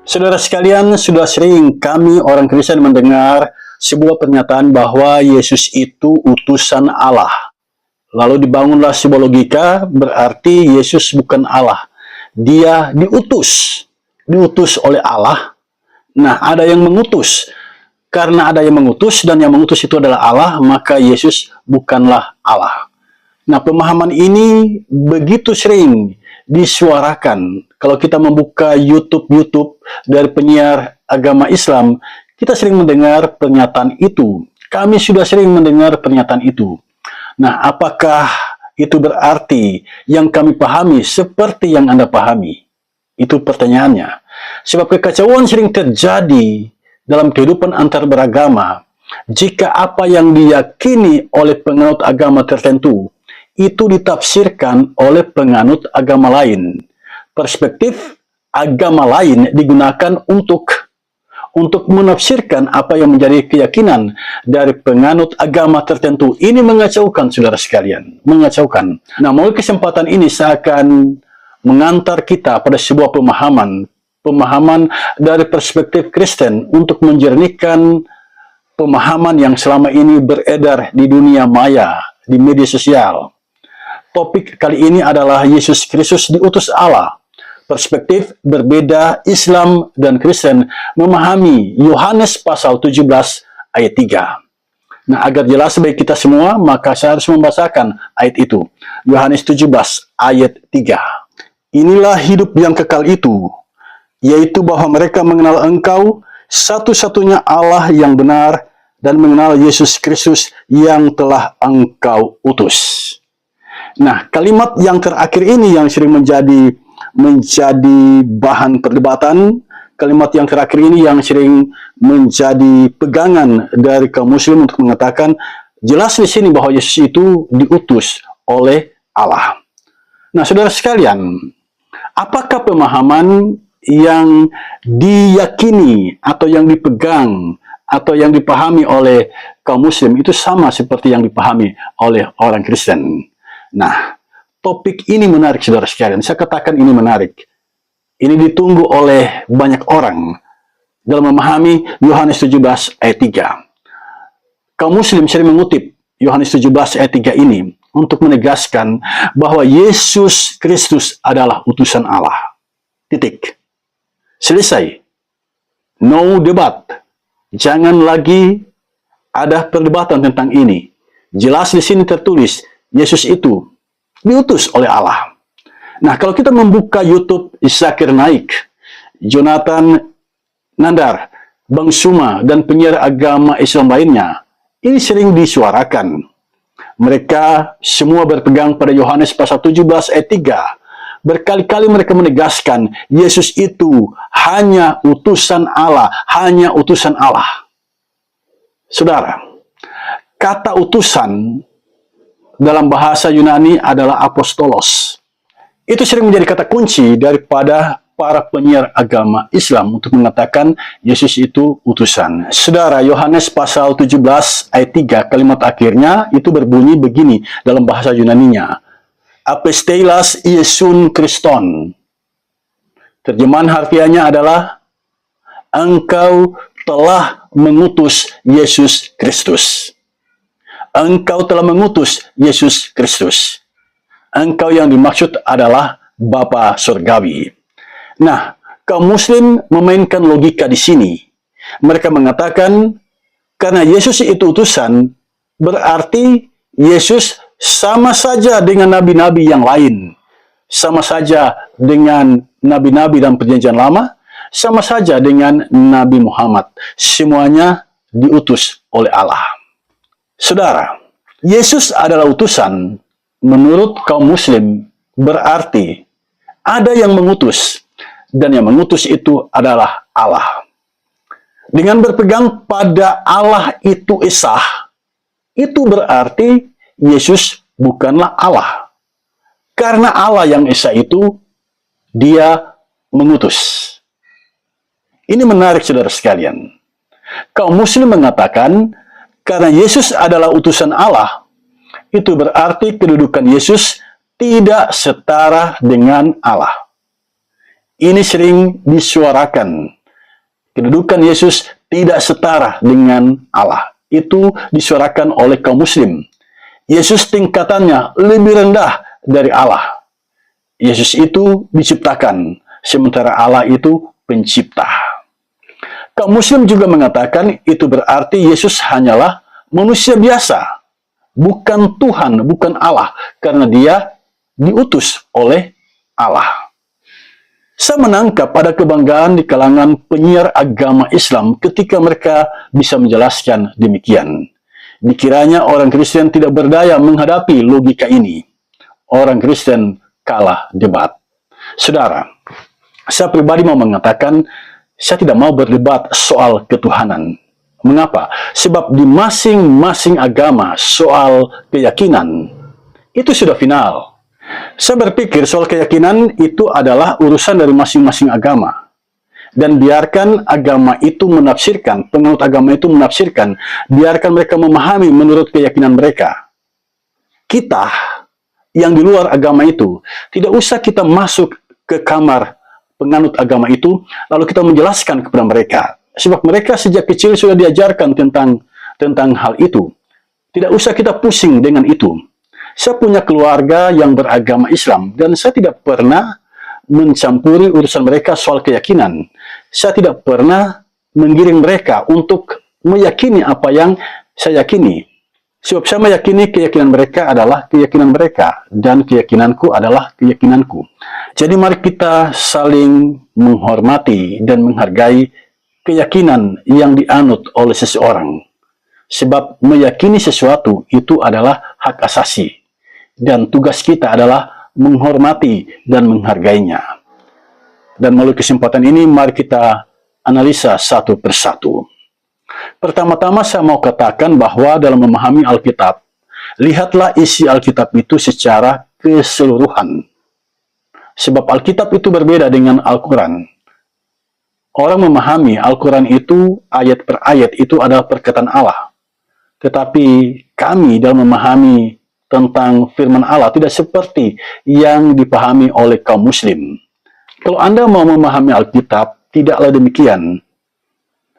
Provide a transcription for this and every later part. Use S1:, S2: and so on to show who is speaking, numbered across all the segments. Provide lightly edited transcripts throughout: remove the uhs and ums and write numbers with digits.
S1: Saudara sekalian, sudah sering kami orang Kristen mendengar sebuah pernyataan bahwa Yesus itu utusan Allah. Lalu dibangunlah sebuah logika, berarti Yesus bukan Allah. Dia diutus oleh Allah. Nah, ada yang mengutus. Karena ada yang mengutus dan yang mengutus itu adalah Allah, maka Yesus bukanlah Allah. Nah, pemahaman ini begitu sering disuarakan. Kalau kita membuka YouTube dari penyiar agama Islam, kita sering mendengar pernyataan itu. Kami sudah sering mendengar pernyataan itu. Nah, apakah itu berarti yang kami pahami seperti yang Anda pahami? Itu pertanyaannya. Sebab kekacauan sering terjadi dalam kehidupan antar beragama jika apa yang diyakini oleh penganut agama tertentu itu ditafsirkan oleh penganut agama lain. Perspektif agama lain digunakan untuk menafsirkan apa yang menjadi keyakinan dari penganut agama tertentu. Ini mengacaukan, saudara sekalian. Mengacaukan. Nah, melalui kesempatan ini saya akan mengantar kita pada sebuah pemahaman dari perspektif Kristen untuk menjernihkan pemahaman yang selama ini beredar di dunia maya, di media sosial. Topik kali ini adalah Yesus Kristus diutus Allah. Perspektif berbeda Islam dan Kristen memahami Yohanes pasal 17 ayat 3. Nah, agar jelas bagi kita semua, maka saya harus membacakan ayat itu. Yohanes 17 ayat 3. Inilah hidup yang kekal itu, yaitu bahwa mereka mengenal Engkau, satu-satunya Allah yang benar, dan mengenal Yesus Kristus yang telah Engkau utus. Nah, kalimat yang terakhir ini yang sering menjadi bahan perdebatan. Kalimat yang terakhir ini yang sering menjadi pegangan dari kaum muslim untuk mengatakan jelas di sini bahwa Yesus itu diutus oleh Allah. Nah, saudara sekalian, apakah pemahaman yang diyakini atau yang dipegang atau yang dipahami oleh kaum muslim itu sama seperti yang dipahami oleh orang Kristen? Nah, topik ini menarik, saudara sekalian. Saya katakan ini menarik. Ini ditunggu oleh banyak orang dalam memahami Yohanes 17 ayat 3. Kaum muslim sering mengutip Yohanes 17 ayat 3 ini untuk menegaskan bahwa Yesus Kristus adalah utusan Allah. Titik. Selesai. No debat. Jangan lagi ada perdebatan tentang ini. Jelas di sini tertulis Yesus itu diutus oleh Allah. Nah, kalau kita membuka YouTube Zakir Naik, Jonathan Nandar, Bang Suma, dan penyiar agama Islam lainnya, ini sering disuarakan. Mereka semua berpegang pada Yohanes pasal 17 ayat 3. Berkali-kali mereka menegaskan Yesus itu hanya utusan Allah, hanya utusan Allah. Saudara, kata utusan dalam bahasa Yunani adalah apostolos. Itu sering menjadi kata kunci daripada para penyiar agama Islam untuk mengatakan Yesus itu utusan. Saudara, Yohanes pasal 17 ayat 3, kalimat akhirnya itu berbunyi begini dalam bahasa Yunaninya. Aposteilas Iesun Christon. Terjemahan harfiahnya adalah Engkau telah mengutus Yesus Kristus. Engkau telah mengutus Yesus Kristus. Engkau yang dimaksud adalah Bapa Surgawi. Nah, kaum muslim memainkan logika di sini. Mereka mengatakan, karena Yesus itu utusan, berarti Yesus sama saja dengan nabi-nabi yang lain. Sama saja dengan nabi-nabi dalam perjanjian lama, sama saja dengan Nabi Muhammad. Semuanya diutus oleh Allah. Saudara, Yesus adalah utusan menurut kaum muslim berarti ada yang mengutus dan yang mengutus itu adalah Allah. Dengan berpegang pada Allah itu Esa, itu berarti Yesus bukanlah Allah. Karena Allah yang Esa itu dia mengutus. Ini menarik, saudara sekalian. Kaum muslim mengatakan karena Yesus adalah utusan Allah, itu berarti kedudukan Yesus tidak setara dengan Allah. Ini sering disuarakan Kedudukan Yesus tidak setara dengan Allah. Itu disuarakan oleh kaum muslim. Yesus tingkatannya lebih rendah dari Allah. Yesus itu diciptakan, sementara Allah itu pencipta. Kaum muslim juga mengatakan itu berarti Yesus hanyalah manusia biasa, bukan Tuhan, bukan Allah, karena dia diutus oleh Allah. Saya menangkap ada kebanggaan di kalangan penyiar agama Islam ketika mereka bisa menjelaskan demikian. Dikiranya orang Kristen tidak berdaya menghadapi logika ini. Orang Kristen kalah debat. Saudara, saya pribadi mau mengatakan, saya tidak mau berdebat soal ketuhanan. Mengapa? Sebab di masing-masing agama soal keyakinan itu sudah final. Saya berpikir soal keyakinan itu adalah urusan dari masing-masing agama. Dan biarkan agama itu menafsirkan, penganut agama itu menafsirkan, biarkan mereka memahami menurut keyakinan mereka. Kita yang di luar agama itu, tidak usah kita masuk ke kamar penganut agama itu, lalu kita menjelaskan kepada mereka. Sebab mereka sejak kecil sudah diajarkan tentang hal itu. Tidak usah kita pusing dengan itu. Saya punya keluarga yang beragama Islam, dan saya tidak pernah mencampuri urusan mereka soal keyakinan. Saya tidak pernah menggiring mereka untuk meyakini apa yang saya yakini. Sebab saya meyakini keyakinan mereka adalah keyakinan mereka, dan keyakinanku adalah keyakinanku. Jadi mari kita saling menghormati dan menghargai keyakinan yang dianut oleh seseorang. Sebab meyakini sesuatu itu adalah hak asasi. Dan tugas kita adalah menghormati dan menghargainya. Dan melalui kesempatan ini, mari kita analisa satu persatu. Pertama-tama saya mau katakan bahwa dalam memahami Alkitab, lihatlah isi Alkitab itu secara keseluruhan. Sebab Alkitab itu berbeda dengan Al-Quran. Orang memahami Al-Quran itu, ayat per ayat itu adalah perkataan Allah. Tetapi kami dalam memahami tentang firman Allah tidak seperti yang dipahami oleh kaum muslim. Kalau Anda mau memahami Alkitab, tidaklah demikian.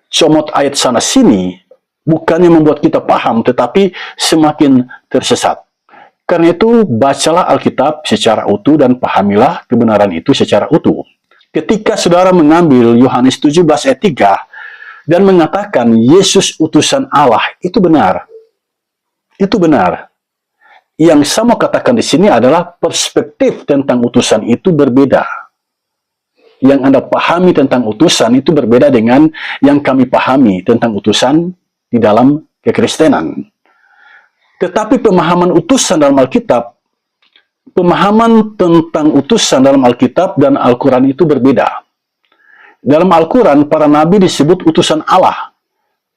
S1: Comot ayat sana-sini bukannya membuat kita paham, tetapi semakin tersesat. Karena itu, bacalah Alkitab secara utuh dan pahamilah kebenaran itu secara utuh. Ketika saudara mengambil Yohanes 17 ayat 3 dan mengatakan Yesus utusan Allah, itu benar. Itu benar. Yang saya mau katakan di sini adalah perspektif tentang utusan itu berbeda. Yang Anda pahami tentang utusan itu berbeda dengan yang kami pahami tentang utusan di dalam kekristenan. Tetapi pemahaman utusan dalam Alkitab, pemahaman tentang utusan dalam Alkitab dan Al-Quran itu berbeda. Dalam Al-Quran, para nabi disebut utusan Allah.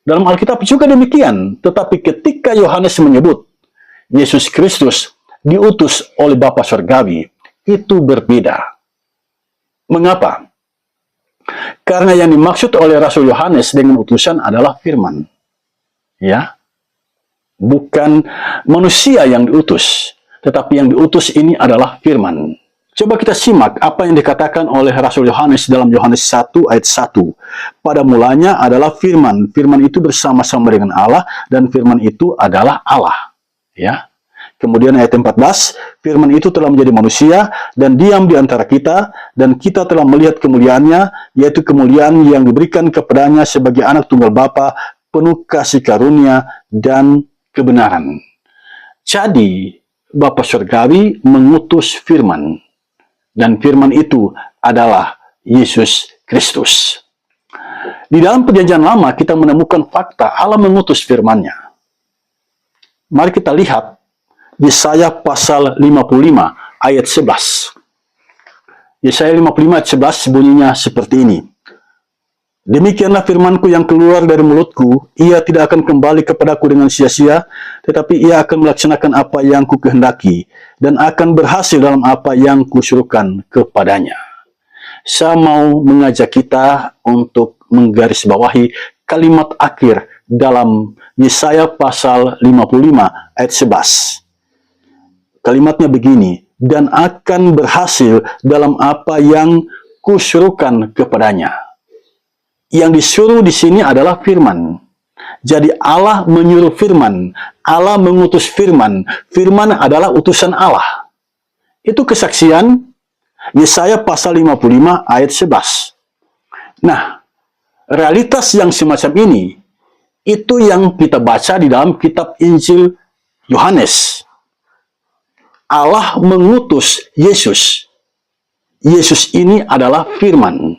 S1: Dalam Alkitab juga demikian. Tetapi ketika Yohanes menyebut Yesus Kristus diutus oleh Bapa Surgawi, itu berbeda. Mengapa? Karena yang dimaksud oleh Rasul Yohanes dengan utusan adalah firman. Ya. Bukan manusia yang diutus, tetapi yang diutus ini adalah firman. Coba kita simak apa yang dikatakan oleh Rasul Yohanes dalam Yohanes 1 ayat 1. Pada mulanya adalah firman. Firman itu bersama-sama dengan Allah, dan firman itu adalah Allah. Ya. Kemudian ayat 14, firman itu telah menjadi manusia dan diam di antara kita, dan kita telah melihat kemuliaannya, yaitu kemuliaan yang diberikan kepadanya sebagai anak tunggal Bapa, penuh kasih karunia dan kebenaran. Jadi, Bapa Surgawi mengutus firman, dan firman itu adalah Yesus Kristus. Di dalam Perjanjian Lama kita menemukan fakta Allah mengutus firman-Nya. Mari kita lihat Yesaya pasal 55 ayat 11. Yesaya 55 ayat 11 bunyinya seperti ini. Demikianlah firmanku yang keluar dari mulutku, ia tidak akan kembali kepadaku dengan sia-sia, tetapi ia akan melaksanakan apa yang ku kehendaki, dan akan berhasil dalam apa yang kusuruhkan kepadanya. Saya mau mengajak kita untuk menggarisbawahi kalimat akhir dalam Yesaya pasal 55 ayat 11. Kalimatnya begini, dan akan berhasil dalam apa yang kusuruhkan kepadanya. Yang disuruh di sini adalah firman. Jadi Allah menyuruh firman, Allah mengutus firman, firman adalah utusan Allah. Itu kesaksian Yesaya pasal 55 ayat 11. Nah, realitas yang semacam ini, itu yang kita baca di dalam kitab Injil Yohanes. Allah mengutus Yesus. Yesus ini adalah firman.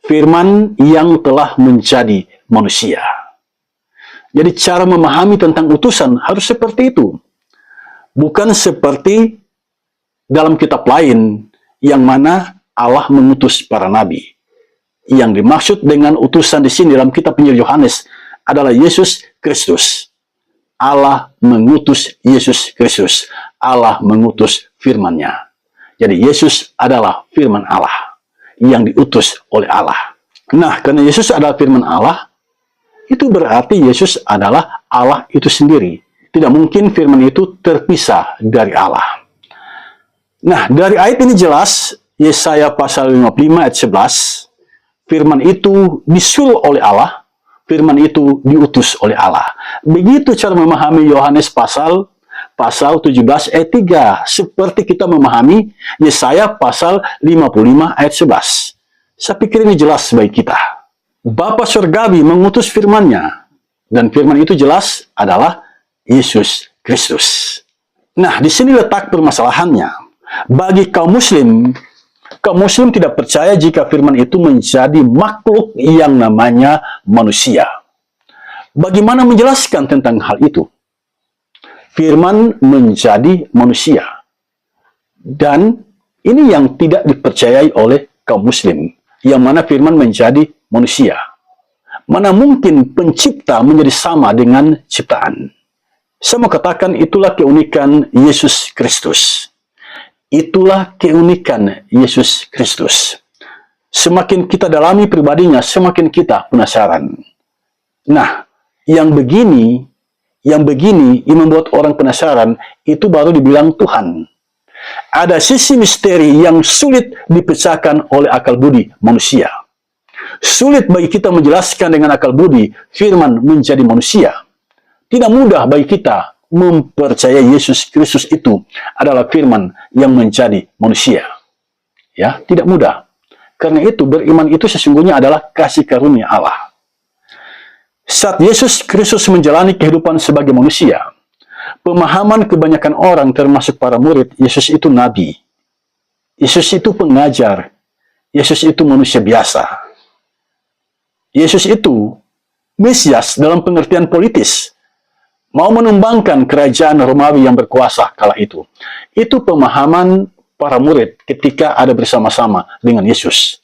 S1: Firman yang telah menjadi manusia. Jadi cara memahami tentang utusan harus seperti itu. Bukan seperti dalam kitab lain yang mana Allah mengutus para nabi. Yang dimaksud dengan utusan di sini dalam kitab Injil Yohanes adalah Yesus Kristus. Allah mengutus Yesus Kristus. Allah mengutus firman-Nya. Jadi Yesus adalah firman Allah yang diutus oleh Allah. Nah, karena Yesus adalah firman Allah, itu berarti Yesus adalah Allah itu sendiri. Tidak mungkin firman itu terpisah dari Allah. Nah, dari ayat ini jelas, Yesaya pasal 55 ayat 11, firman itu disuruh oleh Allah, firman itu diutus oleh Allah. Begitu cara memahami Yohanes pasal 17 ayat 3. Seperti kita memahami Yesaya pasal 55 ayat 11. Saya pikir ini jelas bagi kita. Bapa Surgawi mengutus firman-Nya. Dan firman itu jelas adalah Yesus Kristus. Nah, di sini letak permasalahannya. Bagi kaum muslim tidak percaya jika firman itu menjadi makhluk yang namanya manusia. Bagaimana menjelaskan tentang hal itu? Firman menjadi manusia. Dan ini yang tidak dipercayai oleh kaum muslim. Yang mana firman menjadi manusia. Mana mungkin pencipta menjadi sama dengan ciptaan. Saya mau katakan itulah keunikan Yesus Kristus. Itulah keunikan Yesus Kristus. Semakin kita dalami pribadinya, semakin kita penasaran. Nah, yang begini yang membuat orang penasaran, itu baru dibilang Tuhan. Ada sisi misteri yang sulit dipecahkan oleh akal budi manusia. Sulit bagi kita menjelaskan dengan akal budi firman menjadi manusia. Tidak mudah bagi kita mempercayai Yesus Kristus itu adalah firman yang menjadi manusia. Ya, tidak mudah. Karena itu beriman itu sesungguhnya adalah kasih karunia Allah. Saat Yesus Kristus menjalani kehidupan sebagai manusia, pemahaman kebanyakan orang termasuk para murid, Yesus itu nabi. Yesus itu pengajar. Yesus itu manusia biasa. Yesus itu Mesias dalam pengertian politis. Mau menumbangkan kerajaan Romawi yang berkuasa kala itu. Itu pemahaman para murid ketika ada bersama-sama dengan Yesus.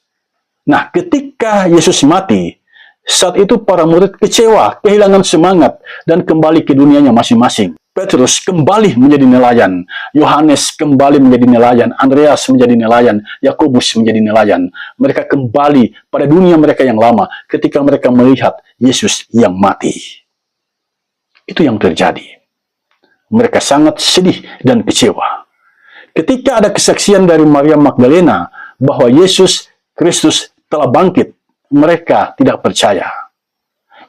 S1: Nah, ketika Yesus mati, saat itu para murid kecewa, kehilangan semangat, dan kembali ke dunianya masing-masing. Petrus kembali menjadi nelayan, Yohanes kembali menjadi nelayan, Andreas menjadi nelayan, Yakobus menjadi nelayan. Mereka kembali pada dunia mereka yang lama ketika mereka melihat Yesus yang mati. Itu yang terjadi. Mereka sangat sedih dan kecewa. Ketika ada kesaksian dari Maria Magdalena bahwa Yesus Kristus telah bangkit, mereka tidak percaya.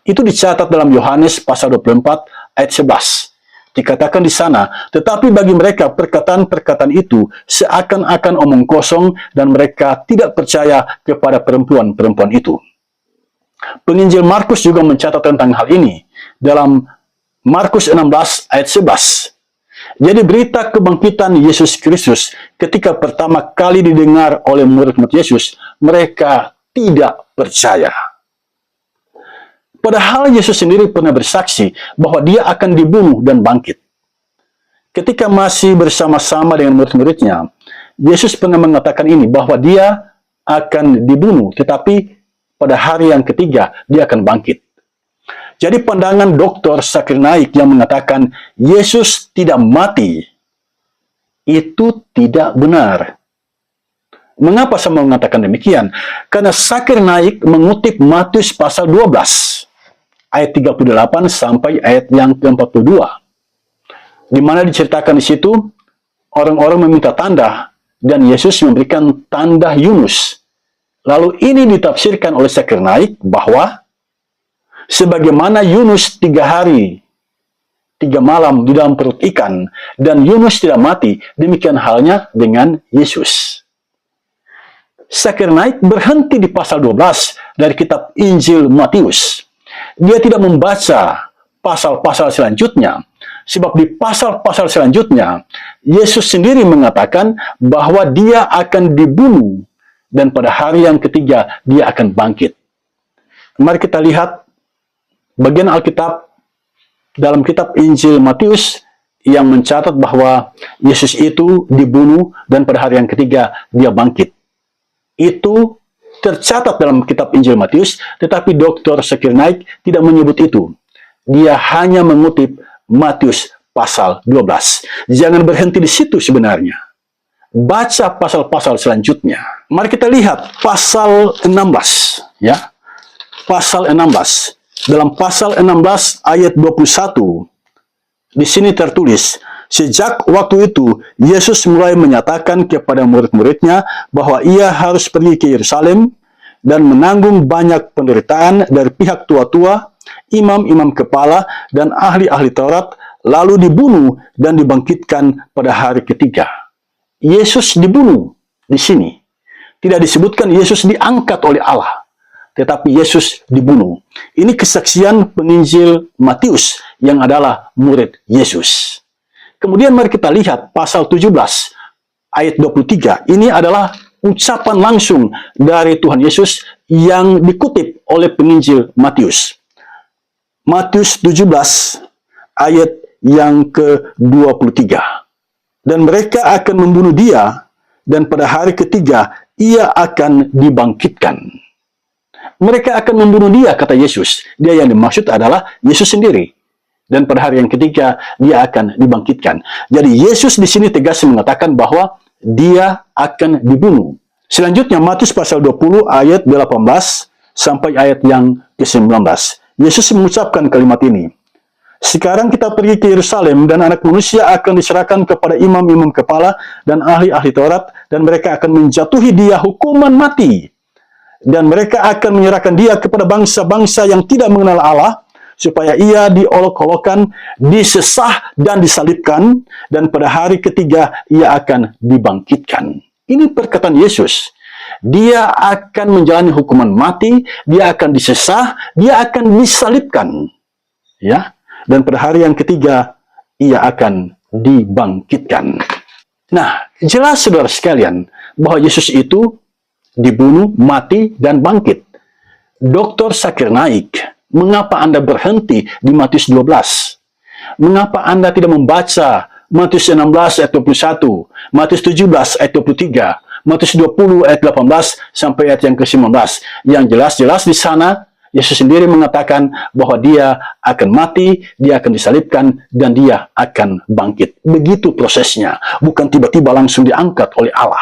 S1: Itu dicatat dalam Yohanes pasal 24 ayat 11. Dikatakan di sana, tetapi bagi mereka perkataan-perkataan itu seakan-akan omong kosong dan mereka tidak percaya kepada perempuan-perempuan itu. Penginjil Markus juga mencatat tentang hal ini dalam Markus 16 ayat 11. Jadi berita kebangkitan Yesus Kristus ketika pertama kali didengar oleh murid-murid Yesus, mereka tidak percaya. Padahal Yesus sendiri pernah bersaksi bahwa dia akan dibunuh dan bangkit. Ketika masih bersama-sama dengan murid-muridnya, Yesus pernah mengatakan ini, bahwa dia akan dibunuh, tetapi pada hari yang ketiga dia akan bangkit. Jadi pandangan Dr. Zakir Naik yang mengatakan Yesus tidak mati, itu tidak benar. Mengapa saya mengatakan demikian? Karena Zakir Naik mengutip Matius pasal 12, ayat 38 sampai ayat yang ke-42. Di mana diceritakan di situ, orang-orang meminta tanda, dan Yesus memberikan tanda Yunus. Lalu ini ditafsirkan oleh Zakir-Naik bahwa sebagaimana Yunus 3 hari 3 malam di dalam perut ikan dan Yunus tidak mati, demikian halnya dengan Yesus. Zakir-Naik berhenti di pasal 12 dari kitab Injil Matius. Dia tidak membaca pasal-pasal selanjutnya, sebab di pasal-pasal selanjutnya Yesus sendiri mengatakan bahwa dia akan dibunuh dan pada hari yang ketiga dia akan bangkit. Mari kita lihat bagian Alkitab dalam kitab Injil Matius yang mencatat bahwa Yesus itu dibunuh dan pada hari yang ketiga dia bangkit. Itu tercatat dalam kitab Injil Matius, tetapi Dr. Zakir-Naik tidak menyebut itu. Dia hanya mengutip Matius pasal 12. Jangan berhenti di situ sebenarnya. Baca pasal-pasal selanjutnya. Mari kita lihat pasal 16. Ya. Pasal 16. Dalam pasal 16 ayat 21, di sini tertulis, sejak waktu itu, Yesus mulai menyatakan kepada murid-muridnya bahwa ia harus pergi ke Yerusalem dan menanggung banyak penderitaan dari pihak tua-tua, imam-imam kepala, dan ahli-ahli Taurat, lalu dibunuh dan dibangkitkan pada hari ketiga. Yesus dibunuh di sini. Tidak disebutkan Yesus diangkat oleh Allah, tetapi Yesus dibunuh. Ini kesaksian penginjil Matius yang adalah murid Yesus. Kemudian mari kita lihat pasal 17 ayat 23. Ini adalah ucapan langsung dari Tuhan Yesus yang dikutip oleh penginjil Matius. Matius 17 ayat yang ke-23. Dan mereka akan membunuh dia, dan pada hari ketiga ia akan dibangkitkan. Mereka akan membunuh dia, kata Yesus. Dia yang dimaksud adalah Yesus sendiri. Dan pada hari yang ketiga, dia akan dibangkitkan. Jadi Yesus di sini tegas mengatakan bahwa dia akan dibunuh. Selanjutnya, Matius pasal 20 ayat 18 sampai ayat yang ke-19. Yesus mengucapkan kalimat ini. Sekarang kita pergi ke Yerusalem dan anak manusia akan diserahkan kepada imam-imam kepala dan ahli-ahli Taurat, dan mereka akan menjatuhi dia hukuman mati. Dan mereka akan menyerahkan dia kepada bangsa-bangsa yang tidak mengenal Allah, supaya ia diolok-olokkan, disesah, dan disalibkan, dan pada hari ketiga ia akan dibangkitkan. Ini perkataan Yesus. Dia akan menjalani hukuman mati, dia akan disesah, dia akan disalibkan. Ya, dan pada hari yang ketiga ia akan dibangkitkan. Nah, jelas saudara sekalian bahwa Yesus itu dibunuh, mati, dan bangkit. Dr. Zakir-Naik, mengapa Anda berhenti di Matius 12? Mengapa Anda tidak membaca Matius 16 ayat 21, Matius 17 ayat 23, Matius 20 ayat 18 sampai ayat yang ke-19? Yang jelas-jelas di sana Yesus sendiri mengatakan bahwa dia akan mati, dia akan disalibkan, dan dia akan bangkit. Begitu prosesnya, bukan tiba-tiba langsung diangkat oleh Allah.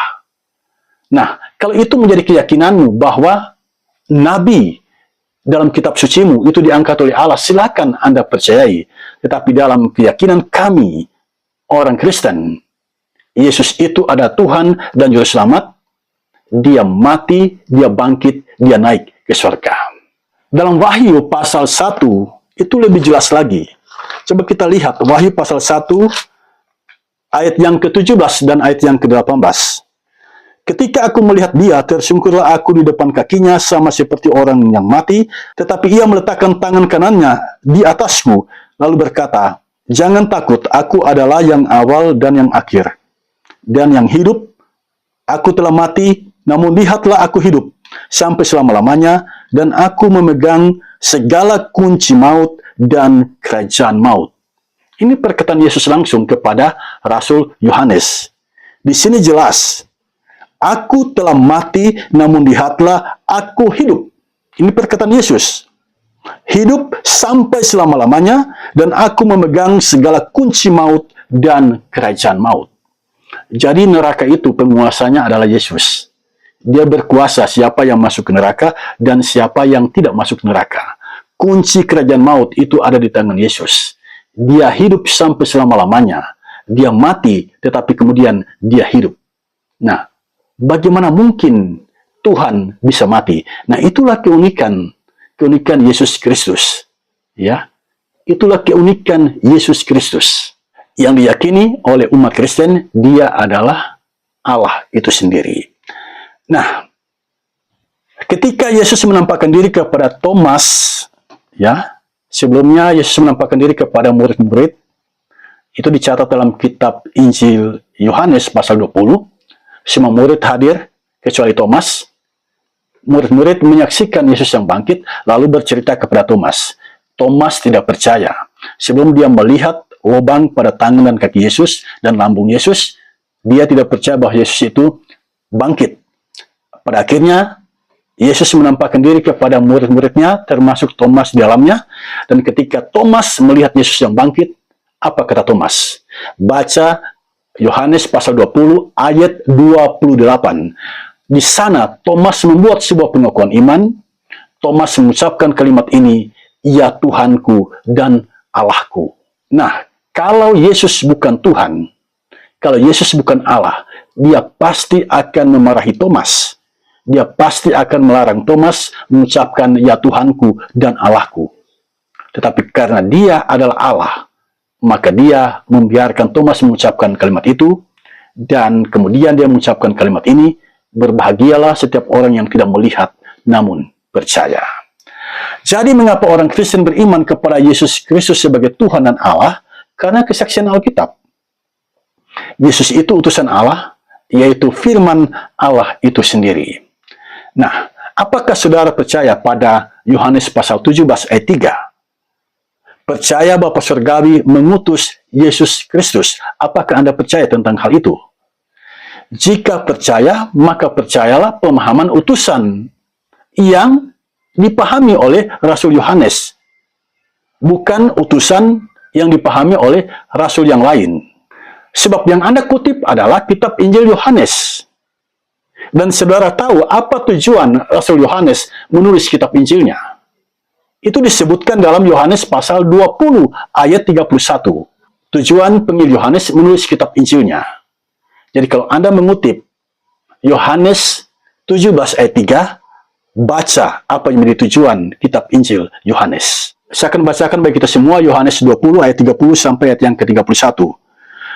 S1: Nah, kalau itu menjadi keyakinanmu bahwa Nabi dalam kitab sucimu itu diangkat oleh Allah, silakan Anda percayai. Tetapi dalam keyakinan kami, orang Kristen, Yesus itu ada Tuhan dan Juru Selamat. Dia mati, dia bangkit, dia naik ke surga. Dalam Wahyu pasal 1, itu lebih jelas lagi. Coba kita lihat Wahyu pasal 1, ayat yang ke-17 dan ayat yang ke-18. Ketika aku melihat dia, tersungkurlah aku di depan kakinya sama seperti orang yang mati, tetapi ia meletakkan tangan kanannya di atasku, lalu berkata, jangan takut, aku adalah yang awal dan yang akhir, dan yang hidup. Aku telah mati, namun lihatlah aku hidup sampai selama-lamanya, dan aku memegang segala kunci maut dan kerajaan maut. Ini perkataan Yesus langsung kepada Rasul Yohanes. Di sini jelas, aku telah mati, namun lihatlah aku hidup. Ini perkataan Yesus. Hidup sampai selama-lamanya, dan aku memegang segala kunci maut dan kerajaan maut. Jadi neraka itu penguasanya adalah Yesus. Dia berkuasa siapa yang masuk ke neraka dan siapa yang tidak masuk ke neraka. Kunci kerajaan maut itu ada di tangan Yesus. Dia hidup sampai selama-lamanya. Dia mati, tetapi kemudian dia hidup. Nah, bagaimana mungkin Tuhan bisa mati. Nah, itulah keunikan Yesus Kristus. Ya, itulah keunikan Yesus Kristus yang diyakini oleh umat Kristen. Dia adalah Allah itu sendiri. Nah, ketika Yesus menampakkan diri kepada Thomas, ya, sebelumnya Yesus menampakkan diri kepada murid-murid, itu dicatat dalam kitab Injil Yohanes pasal 20. Semua murid hadir kecuali Thomas. Murid-murid menyaksikan Yesus yang bangkit, lalu bercerita kepada Thomas. Thomas tidak percaya. Sebelum dia melihat lubang pada tangan dan kaki Yesus dan lambung Yesus, dia tidak percaya bahwa Yesus itu bangkit. Pada akhirnya, Yesus menampakkan diri kepada murid-muridnya, termasuk Thomas di dalamnya. Dan ketika Thomas melihat Yesus yang bangkit, apa kata Thomas? Baca Yohanes pasal 20 ayat 28. Di sana Thomas membuat sebuah pengakuan iman. Thomas mengucapkan kalimat ini, "Ya Tuhanku dan Allahku." Nah, kalau Yesus bukan Tuhan, kalau Yesus bukan Allah, dia pasti akan memarahi Thomas. Dia pasti akan melarang Thomas mengucapkan, "Ya Tuhanku dan Allahku." Tetapi karena dia adalah Allah, maka dia membiarkan Thomas mengucapkan kalimat itu, dan kemudian dia mengucapkan kalimat ini, "Berbahagialah setiap orang yang tidak melihat, namun percaya." Jadi mengapa orang Kristen beriman kepada Yesus Kristus sebagai Tuhan dan Allah? Karena kesaksian Alkitab. Yesus itu utusan Allah, yaitu firman Allah itu sendiri. Nah, apakah saudara percaya pada Yohanes pasal 17 ayat 3? Percaya Bapa Surgawi mengutus Yesus Kristus. Apakah Anda percaya tentang hal itu? Jika percaya, maka percayalah pemahaman utusan yang dipahami oleh Rasul Yohanes, bukan utusan yang dipahami oleh Rasul yang lain. Sebab yang Anda kutip adalah kitab Injil Yohanes. Dan saudara tahu apa tujuan Rasul Yohanes menulis kitab Injilnya? Itu disebutkan dalam Yohanes pasal 20 ayat 31. Tujuan penginjil Yohanes menulis kitab Injilnya. Jadi kalau Anda mengutip Yohanes 17 ayat 3, baca apa yang menjadi tujuan kitab Injil Yohanes. Saya akan bacakan bagi kita semua Yohanes 20 ayat 30 sampai ayat yang ke-31.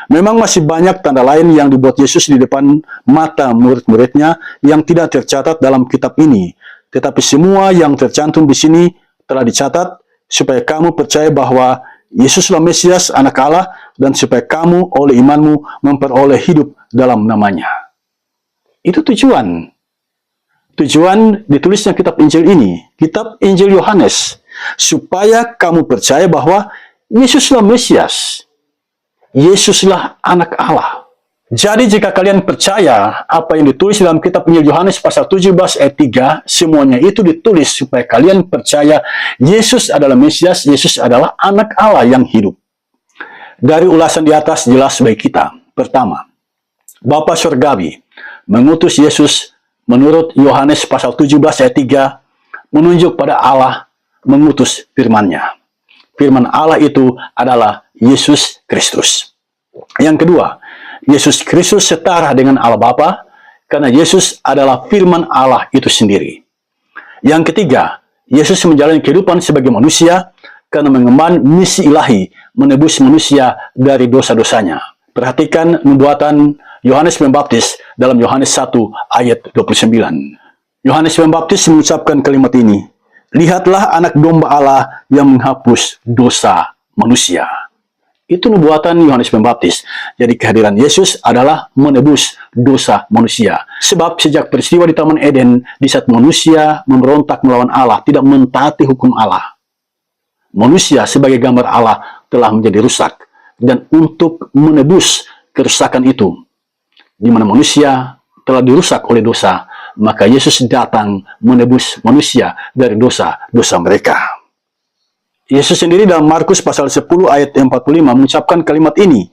S1: Memang masih banyak tanda lain yang dibuat Yesus di depan mata murid-muridnya yang tidak tercatat dalam kitab ini. Tetapi semua yang tercantum di sini telah dicatat supaya kamu percaya bahwa Yesuslah Mesias, Anak Allah, dan supaya kamu oleh imanmu memperoleh hidup dalam namanya. Itu tujuan. Tujuan ditulisnya kitab Injil ini, kitab Injil Yohanes, supaya kamu percaya bahwa Yesuslah Mesias, Yesuslah Anak Allah. Jadi jika kalian percaya apa yang ditulis dalam kitab Injil Yohanes pasal 17 ayat 3, semuanya itu ditulis supaya kalian percaya Yesus adalah Mesias, Yesus adalah Anak Allah yang hidup. Dari ulasan di atas jelas bagi kita. Pertama, Bapa Surgawi mengutus Yesus menurut Yohanes pasal 17 ayat 3, menunjuk pada Allah mengutus firman-Nya. Firman Allah itu adalah Yesus Kristus. Yang kedua, Yesus Kristus setara dengan Allah Bapa karena Yesus adalah firman Allah itu sendiri. Yang ketiga, Yesus menjalani kehidupan sebagai manusia karena mengemban misi ilahi menebus manusia dari dosa-dosanya. Perhatikan nubuatan Yohanes Pembaptis dalam Yohanes 1 ayat 29. Yohanes Pembaptis mengucapkan kalimat ini, "Lihatlah anak domba Allah yang menghapus dosa manusia." Itu nubuatan Yohanes Pembaptis. Jadi kehadiran Yesus adalah menebus dosa manusia. Sebab sejak peristiwa di Taman Eden, di saat manusia memberontak melawan Allah, tidak mentaati hukum Allah, manusia sebagai gambar Allah telah menjadi rusak. Dan untuk menebus kerusakan itu, di mana manusia telah dirusak oleh dosa, maka Yesus datang menebus manusia dari dosa-dosa mereka. Yesus sendiri dalam Markus pasal 10 ayat 45 mengucapkan kalimat ini,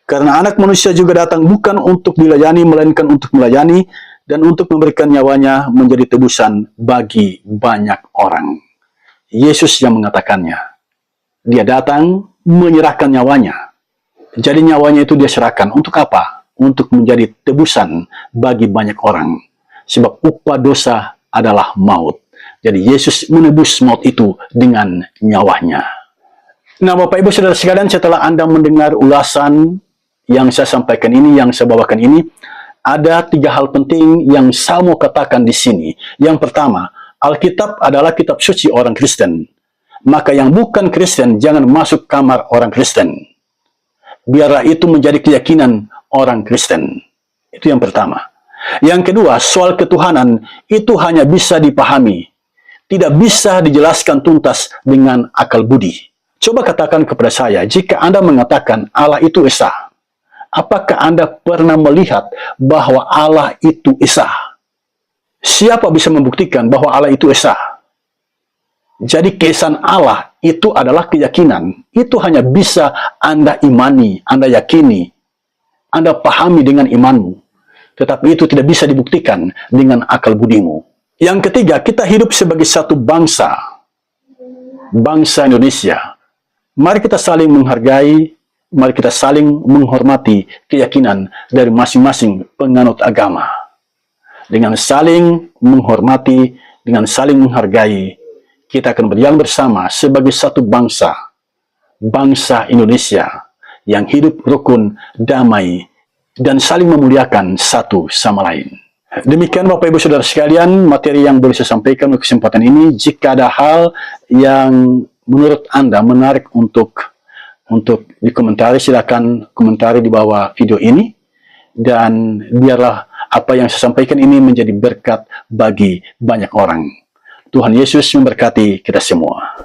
S1: "Karena anak manusia juga datang bukan untuk dilayani, melainkan untuk melayani, dan untuk memberikan nyawanya menjadi tebusan bagi banyak orang." Yesus yang mengatakannya. Dia datang menyerahkan nyawanya. Jadi nyawanya itu dia serahkan. Untuk apa? Untuk menjadi tebusan bagi banyak orang. sebab upah dosa adalah maut. Jadi Yesus menebus maut itu dengan nyawanya. Nah, Bapak Ibu Saudara sekalian, setelah Anda mendengar ulasan yang saya sampaikan ini, yang saya bawakan ini, ada 3 hal penting yang saya mau katakan di sini. Yang pertama, Alkitab adalah kitab suci orang Kristen. Maka yang bukan Kristen jangan masuk kamar orang Kristen. Biarlah itu menjadi keyakinan orang Kristen. Itu yang pertama. Yang kedua, soal ketuhanan itu hanya bisa dipahami, tidak bisa dijelaskan tuntas dengan akal budi. Coba katakan kepada saya, jika Anda mengatakan Allah itu esa, apakah Anda pernah melihat bahwa Allah itu esa? Siapa bisa membuktikan bahwa Allah itu esa? Jadi keesaan Allah itu adalah keyakinan. Itu hanya bisa Anda imani, Anda yakini, Anda pahami dengan imanmu. Tetapi itu tidak bisa dibuktikan dengan akal budimu. Yang ketiga, kita hidup sebagai satu bangsa. Bangsa Indonesia. Mari kita saling menghargai, mari kita saling menghormati keyakinan dari masing-masing penganut agama. Dengan saling menghormati, dengan saling menghargai, kita akan berjalan bersama sebagai satu bangsa. Bangsa Indonesia yang hidup rukun, damai, dan saling memuliakan satu sama lain. Demikian Bapak Ibu Saudara sekalian, materi yang boleh saya sampaikan untuk kesempatan ini. Jika ada hal yang menurut Anda menarik untuk dikomentari, silakan komentari di bawah video ini. Dan biarlah apa yang saya sampaikan ini menjadi berkat bagi banyak orang. Tuhan Yesus memberkati kita semua.